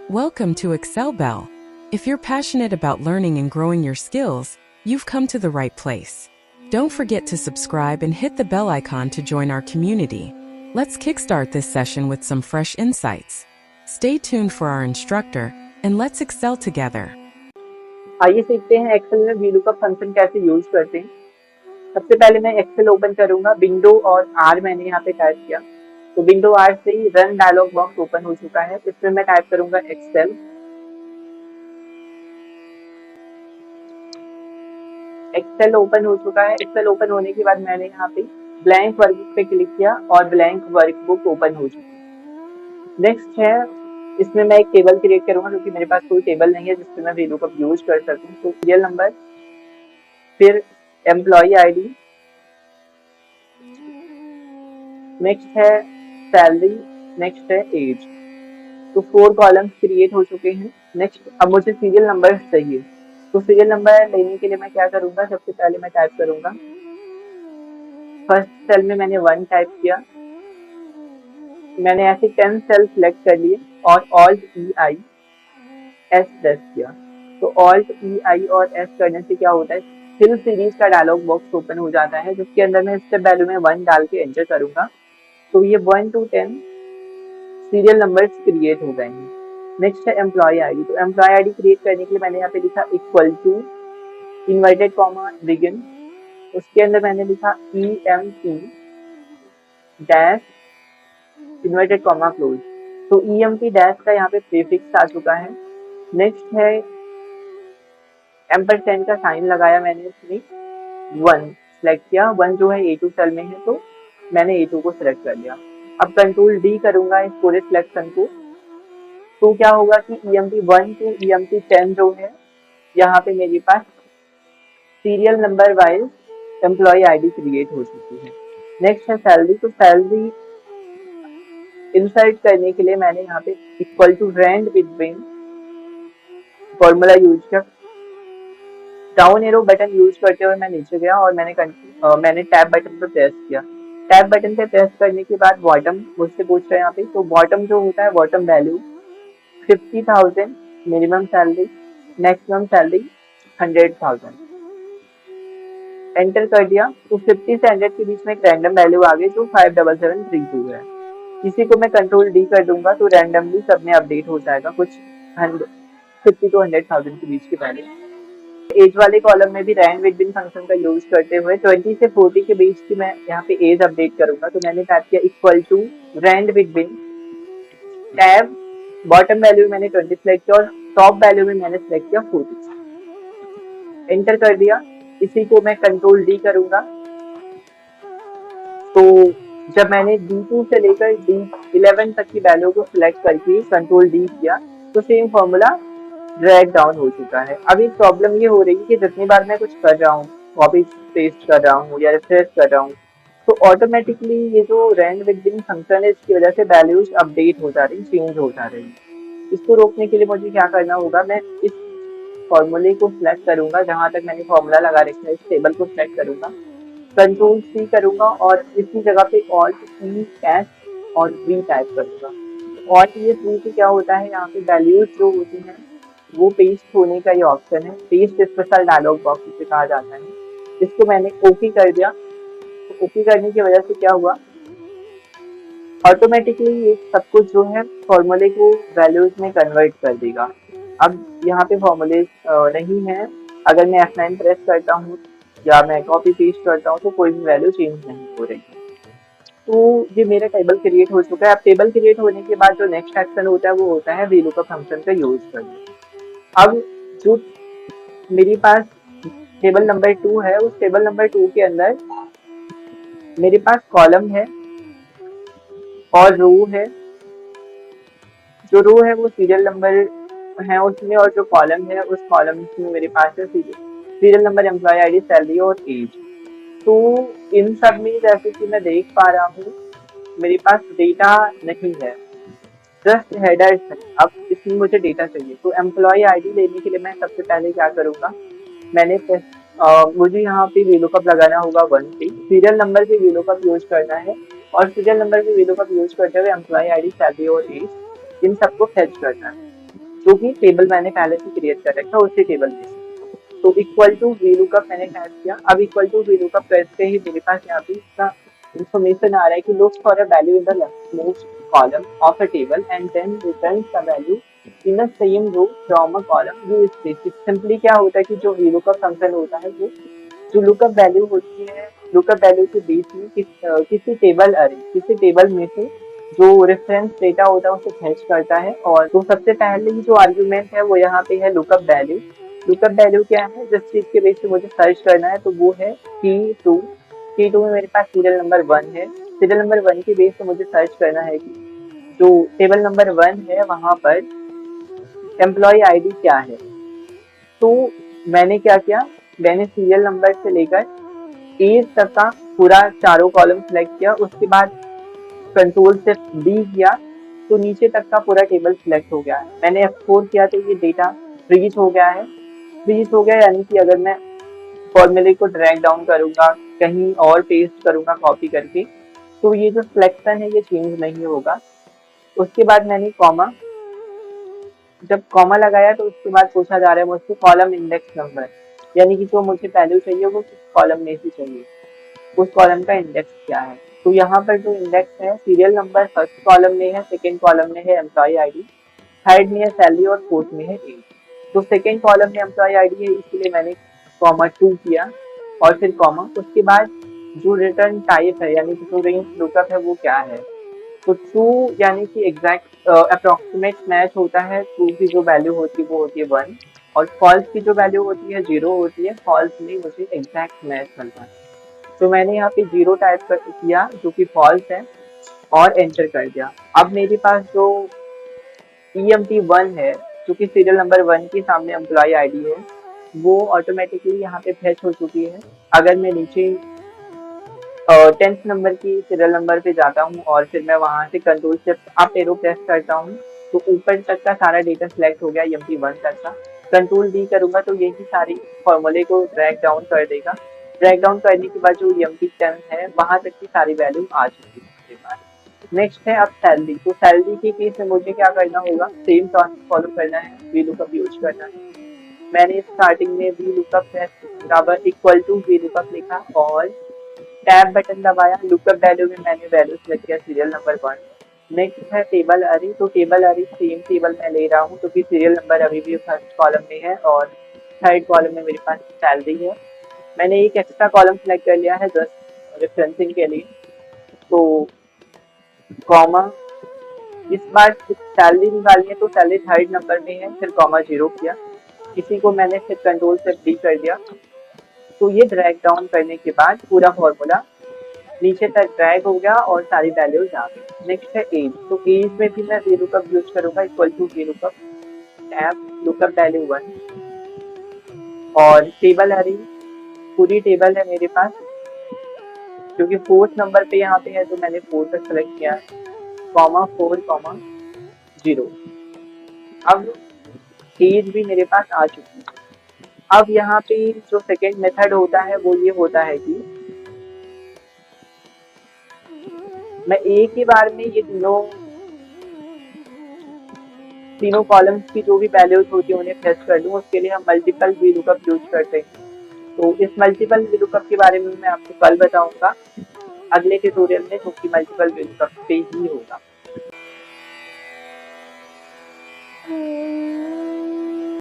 Welcome to Excel Bell. If you're passionate about learning and growing your skills, you've come to the right place. Don't forget to subscribe and hit the bell icon to join our community. Let's kickstart this session with some fresh insights. Stay tuned for our instructor, and let's excel together. आइए सीखते हैं Excel में VLOOKUP function कैसे use करते हैं। सबसे पहले मैं एक्सेल ओपन करूंगा, विंडो और आर मैंने यहाँ पे टाइप किया, तो विंडो आर से ही रन डायलॉग बॉक्स ओपन हो चुका है। इसमें मैं टाइप करूंगा एक्सेल। एक्सेल ओपन हो चुका है। एक्सेल ओपन होने के बाद मैंने यहाँ पे ब्लैंक वर्कबुक पे क्लिक किया और ब्लैंक वर्कबुक ओपन हो चुकी है। नेक्स्ट है, इसमें मैं एक टेबल क्रिएट करूंगा क्योंकि मेरे पास कोई टेबल नहीं है जिसपे मैं VLOOKUP यूज कर सकूं। तो सीरियल नंबर, फिर एम्प्लॉय आईडी, नेक्स्ट है सैलरी, नेक्स्ट है एज। तो 4 कॉलम्स क्रिएट हो चुके हैं। नेक्स्ट अब मुझे सीरियल नंबर चाहिए, तो सीरियल नंबर लेने के लिए मैं क्या करूंगा, सबसे पहले मैं टाइप करूंगा, फर्स्ट सेल में मैंने 1 टाइप किया, मैंने ऐसे 10 सेल सिलेक्ट कर लिए और Alt-E-I S प्रेस किया। तो Alt-E-I और S करने से क्या होता है, फिल सीरीज का डायलॉग बॉक्स ओपन हो जाता है, जिसके अंदर मैं स्टेप वैल्यू में 1 डाल के एंटर करूंगा। तो ये 1 to 10 सीरियल नंबर्स क्रिएट हो गए हैं। नेक्स्ट है एम्प्लॉय आईडी। तो एम्प्लॉय आईडी क्रिएट करने के लिए मैंने यहाँ पे लिखा equal to inverted comma begin, उसके अंदर मैंने लिखा EMP dash inverted comma close. तो EMP डैश का यहाँ पे प्रीफिक्स आ चुका है। नेक्स्ट है एम्परसेंड का साइन लगाया मैंने, इसमें 1 सेलेक्ट किया, 1 जो है A2 सेल में है तो मैंने A2 को सिलेक्ट कर लिया। अब कंट्रोल D करूंगा इस पूरे सिलेक्शन को, तो क्या होगा कि EMP 1 to EMP 10 जो है, यहाँ पे मेरे पास serial number wise employee ID create हो चुकी है। नेक्स्ट है सैलरी। तो सैलरी इंसर्ट करने के लिए मैंने यहाँ पे equal to rand between formula use किया, डाउन एरो बटन यूज करते हुए मैं नीचे गया और मैंने टैब बटन पर प्रेस किया। टैब बटन पे प्रेस करने के बाद बॉटम मुझसे पूछ रहे हैं यहाँ पे, तो बॉटम जो होता है bottom value 50,000 minimum salary, maximum salary 100,000। Enter कर दिया तो 50 से 100 के बीच में एक रैंडम वैल्यू आ गई जो 57732 है। इसी को मैं कंट्रोल D कर दूंगा तो रैंडमली सब में अपडेट हो जाएगा कुछ 50 to 100,000 के बीच की वैल्यू। एज वाले कॉलम में भी रैंड बिटवीन फंक्शन का यूज करते हुए 20 से 40 के बीच की मैं यहाँ पे एज अपडेट करूंगा। तो मैंने टाइप किया equal to rand between tab, bottom value मैंने 20 सिलेक्ट किया और टॉप वैल्यू में मैंने सिलेक्ट किया 40। एंटर कर दिया। इसी को मैं कंट्रोल D करूंगा, तो जब मैंने D2 से लेकर D11 तक की वैल्यू को सिलेक्ट करके कंट्रोल D किया तो सेम फॉर्मूला ड्रैग डाउन हो चुका है। अभी प्रॉब्लम ये हो रही है कि जितनी बार मैं कुछ कर रहा हूँ, कॉपी पेस्ट कर रहा हूँ या रिफ्रेश कर रहा हूँ, तो ऑटोमेटिकली ये जो रैंड बिटवीन फंक्शन है इसकी वजह से वैल्यूज अपडेट हो जा रही, चेंज हो जा रही। इसको रोकने के लिए मुझे क्या करना होगा, मैं इस फॉर्मूले को सिलेक्ट करूंगा, जहां तक मैंने फॉर्मूला लगा रखा है इस टेबल को सिलेक्ट करूंगा, कंट्रोल C करूंगा और इसी जगह पे Alt-E-S और V टाइप करूंगा। Alt-E-S से क्या होता है, यहाँ पे वैल्यूज जो होती हैं वो पेस्ट होने का ये ऑप्शन है, पेस्ट स्पेशल डायलॉग बॉक्स इसे कहा जाता है। इसको मैंने ओके कर दिया। तो ओके करने की वजह से क्या हुआ, ऑटोमेटिकली ये सब कुछ जो है फॉर्मूले को वैल्यूज में कन्वर्ट कर देगा। अब यहाँ पे फॉर्मूले नहीं है, अगर मैं F9 प्रेस करता हूँ या मैं कॉपी पेस्ट करता हूँ तो कोई भी वैल्यू चेंज नहीं हो रही है। तो ये मेरा टेबल क्रिएट हो चुका है। अब टेबल क्रिएट होने के बाद जो नेक्स्ट एक्शन होता है वो होता है VLOOKUP फंक्शन का यूज करना। अब जो मेरे पास टेबल नंबर 2 है, उस टेबल नंबर 2 के अंदर मेरे पास कॉलम है और रो है। जो रो है वो सीरियल नंबर है उसमें, और जो कॉलम है उस कॉलम में मेरे पास है serial number, employee ID, salary और एज। तो इन सब में जैसे कि मैं देख पा रहा हूँ मेरे पास डेटा नहीं है, जस्ट हेडर्स है। अब इसमें मुझे डेटा चाहिए, तो एम्प्लॉय आईडी लेने के लिए मैं सबसे पहले क्या करूँगा, मुझे यहाँ पे VLOOKUP लगाना होगा 1 पे, सीरियल नंबर पे VLOOKUप यूज करना है और सीरियल नंबर पे VLOOKUप यूज करते हुए एम्प्लॉय आईडी, सैलरी और एज इन सबको फेच करना है। जो कि टेबल मैंने पहले से क्रिएट कर रखा है उसी टेबल में से। तो इक्वल टू VLOOKUP मैंने टाइप किया। अब इक्वल टू VLOOKUP करते ही मेरे पास यहाँ पे इसका इंफॉर्मेशन आ रहा है कि look for a value in the leftmost column of a table and then return the value in the same row from a column you specific. Simply क्या होता है कि जो VLOOKUP फंक्शन होता है वो जो लुकअप वैल्यू होती है, लुकअप वैल्यू के बीच में किसी टेबल अरे किसी टेबल में से जो रेफरेंस डेटा होता है उसे फैच करता है। और तो सबसे पहले ही जो आर्ग्यूमेंट है वो यहाँ पे है लुकअप वैल्यू। लुकअप वैल्यू क्या है, जिस चीज के बेस पे मुझे सर्च करना है तो वो है T2। T2 में मेरे पास सीरियल नंबर 1 है। सीरियल नंबर 1 के बेस पे मुझे सर्च करना है कि जो टेबल नंबर 1 है वहां पर एम्प्लॉय आईडी क्या है। तो मैंने क्या किया, मैंने सीरियल नंबर से लेकर एज तक का पूरा चारों कॉलम सिलेक्ट किया। उसके बाद कंट्रोल से D किया तो नीचे तक का पूरा टेबल सिलेक्ट हो गया है। मैंने F4 किया तो ये डेटा फ्रीज हो गया है। फ्रीज हो गया यानी कि अगर मैं फॉर्मूले को ड्रैग डाउन करूंगा, कहीं और पेस्ट करूंगा कॉपी करके, तो ये जो सिलेक्शन है ये चेंज नहीं होगा। उसके बाद मैंने कॉमा, जब कॉमा लगाया तो उसके बाद पूछा जा रहा है मुझसे कॉलम इंडेक्स नंबर, यानी कि जो मुझे वैल्यू चाहिए वो किस कॉलम में से चाहिए, उस कॉलम का इंडेक्स क्या है। तो यहाँ पर जो इंडेक्स है सीरियल नंबर फर्स्ट कॉलम में है, सेकेंड कॉलम में है एम्प्लॉय आईडी, थर्ड में है सैलरी और फोर्थ में है एज। तो सेकेंड कॉलम में एम्प्लॉय आईडी है इसलिए मैंने कॉमा 2 किया और फिर कॉमा। उसके बाद जो रिटर्न टाइप है यानी कि जो रेंज लुकअप है वो क्या है, तो ट्रू यानी कि एग्जैक्ट अप्रोक्सीमेट मैच होता है। ट्रू की जो वैल्यू होती है वो होती है 1 और फॉल्स की जो वैल्यू होती है 0 होती है। फॉल्स में मुझे एग्जैक्ट मैच मिलता है। तो मैंने यहाँ पे 0 टाइप कर किया जो कि फॉल्स है और एंटर कर दिया। अब मेरे पास जो EMT1 है जो कि सीरियल नंबर 1 के सामने एम्प्लॉय आईडी है वो ऑटोमेटिकली यहाँ पे फैच हो चुकी है। अगर मैं नीचे 10th नंबर की सीरियल नंबर पे जाता हूँ और फिर मैं वहां से कंट्रोल से अप एरो प्रेस करता हूँ तो ऊपर तक का सारा डेटा सिलेक्ट हो गया EMT1 तक का। कंट्रोल D करूंगा तो यही सारी फॉर्मूले को ड्रैग डाउन कर देगा। ड्रैग डाउन करने के बाद जो EMT10 है वहां तक की सारी वैल्यू आ चुकी है मेरे पास। नेक्स्ट है अब सैलरी। तो सैलरी के केस में मुझे क्या करना होगा, सेम प्रोसेस फॉलो करना है, VLOOKUP यूज करना है। मैंने स्टार्टिंग में VLOOKUP बराबर इक्वल टू VLOOKUP लिखा और टैब बटन दबाया। लुकअप वैल्यू में मैंने वैल्यू सेलेक्ट किया सीरियल नंबर 1। नेक्स्ट है टेबल अरे। तो टेबल अरे सेम टेबल मैं ले रहा हूँ क्योंकि सीरियल नंबर अभी भी फर्स्ट कॉलम में है और थर्ड कॉलम में मेरे पास सैलरी है। मैंने एक एक्स्ट्रा कॉलम सेलेक्ट कर लिया है जस्ट रेफरेंसिंग के लिए। तो कॉमा, इस बार सैलरी निकालनी है तो सैलरी थर्ड नंबर में है, फिर कॉमा 0 किया। इसी को मैंने फिर कंट्रोल से D कर दिया। तो ये ड्रैग डाउन करने के बाद पूरा फॉर्मूला नीचे तक ड्रैग हो गया और सारी वैल्यूज आ गई। नेक्स्ट है एज। तो एज में भी मैं VLOOKUP यूज करूंगा equal to VLOOKUP tab lookup value 1 और टेबल अरे पूरी टेबल है मेरे पास क्योंकि फोर्थ नंबर पे यहाँ पे है तो मैंने 4 तक सेलेक्ट किया है। Comma 4 comma 0। अब एज भी मेरे पास आ चुकी है। अब यहाँ पे जो सेकेंड मेथड होता है वो ये होता है कि मैं एक ही बार में ये तीनों कॉलम्स की जो भी वैल्यूज होती है उन्हें फेच कर दूं। उसके लिए हम मल्टीपल VLOOKUP यूज करते हैं। तो इस मल्टीपल VLOOKUP के बारे में मैं आपको कल बताऊंगा अगले ट्यूटोरियल में, जो कि मल्टीपल VLOOKUP पे ही होगा।